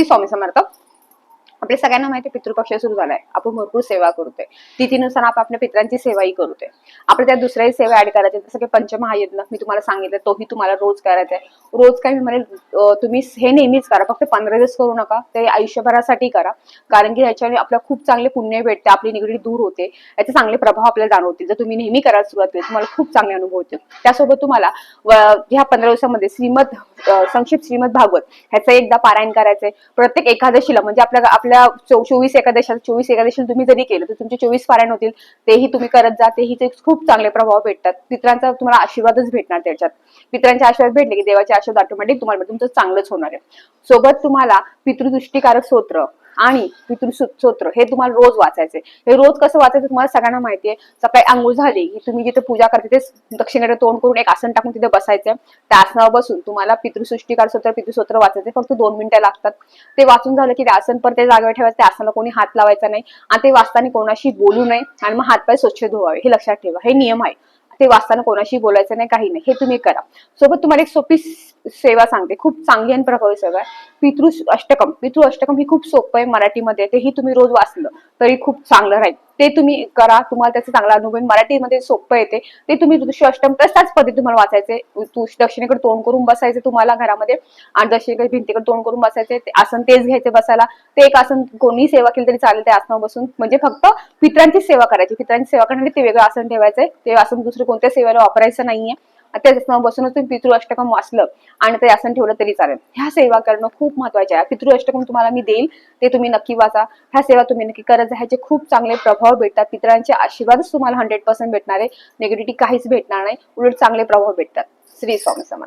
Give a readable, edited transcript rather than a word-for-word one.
श्री स्वामी समर्थ. आपल्या सगळ्यांना माहिती आहे पितृपक्ष सुरू झालाय, आपण भरपूर सेवा करतोय. तिथीनुसार आपण आपल्या पितरांची सेवाही करतोय. आपल्या त्यात दुसऱ्याही सेवा ऍड करायच्या, जसं की पंचमहायज्ञ मी तुम्हाला सांगितलं, तोही तुम्हाला रोज करायचा आहे. रोज काय मी म्हणेल तुम्ही हे नेहमीच करा, फक्त 15 दिवस करू नका, ते आयुष्यभरासाठी करा. कारण की ह्याच्याने आपल्याला खूप चांगले पुण्य भेटते, आपली निगडीत दूर होते, याचे चांगले प्रभाव आपल्याला जाणवतील. जर तुम्ही नेहमी करायला सुरुवात केली तुम्हाला खूप चांगले अनुभव होतील. त्यासोबत तुम्हाला ह्या 15 दिवसामध्ये संक्षिप्त श्रीमद भागवत ह्याचं एकदा पारायण करायचंय. प्रत्येक एकादशीला म्हणजे आपल्या 24 एकादशीला तुम्ही जरी केलं तर तुमचे 24 पारायण होतील. तेही तुम्ही करत जा, तेही ते खूप चांगले प्रभाव भेटतात. पितरांचा तुम्हाला आशीर्वादच भेटणार त्याच्यात. पितरांचे आशीर्वाद भेटले की देवाचे आशीर्वाद ऑटोमॅटिक तुम्हाला तुमचं चांगलंच होणार आहे. सोबत तुम्हाला पितृदृष्टीकारक स्तोत्र आणि पितृस्तोत्र हे तुम्हाला रोज वाचायचे. हे रोज कसं वाचायचं तुम्हाला सगळ्यांना माहिती आहे. सकाळी आंघोळ झाली की तुम्ही जिथे पूजा करते ते दक्षिणेकडे तोंड करून एक आसन टाकून तिथे बसायचं. त्या आसनावर बसून तुम्हाला पितृसृष्टीकार पितृस्तोत्र वाचायचे. फक्त 2 मिनिटं लागतात. ते वाचून झालं की ते आसन पर त्या जागेवर ठेवायचं, त्या आसनाला कोणी हात लावायचा नाही आणि ते वाचताना कोणाशी बोलू नये आणि मग हातपाय स्वच्छ धुवावे. हे लक्षात ठेवा, हे नियम आहे. ते वाचताना कोणाशी बोलायचं नाही, काही नाही. हे तुम्ही करा. सोबत तुम्हाला एक सोपी सेवा सांगते, खूप चांगली आणि प्रभावी सेवा आहे. पितृ अष्टकम ही खूप सोपं आहे मराठीमध्ये. तेही तुम्ही रोज वाचलं तरी खूप चांगलं राहील. ते तुम्ही करा, तुम्हाला त्याचा चांगला अनुभव. मराठीमध्ये सोपं येते ते. तुम्ही अष्टकम त्याच पद्धती तुम्हाला वाचायचे. दक्षिणेकडे तोंड करून बसायचे तुम्हाला घरामध्ये आणि दक्षिणेकडे भिंतीकडे तोंड करून बसायचे. ते आसन तेच घ्यायचे बसायला. ते एक आसन कोणी सेवा केली तरी चालेल त्या आसनावर बसून. म्हणजे फक्त पितरांची सेवा करायची. पितरांची सेवा करण्यासाठी ते वेगळं आसन ठेवायचंय. ते आसन दुसरं कोणत्या सेवेला वापरायचं नाहीये. त्याच आसनावर बसूनच तुम्ही पितृ अष्टकम वाचलं आणि ते आसन ठेवलं तरी चालेल. ह्या सेवा करणं खूप महत्वाच्या आहे. पितृ अष्टकम तुम्हाला मी देईल, ते तुम्ही नक्की वाचा. ह्या सेवा तुम्ही नक्की करत जा. ह्याचे खूप चांगले प्रभाव भेटतात. पितरांचे आशीर्वादच तुम्हाला 100% भेटणार आहे. निगेटिव्हिटी काहीच भेटणार नाही, उलट चांगले प्रभाव भेटतात. श्री स्वामी समर्थ.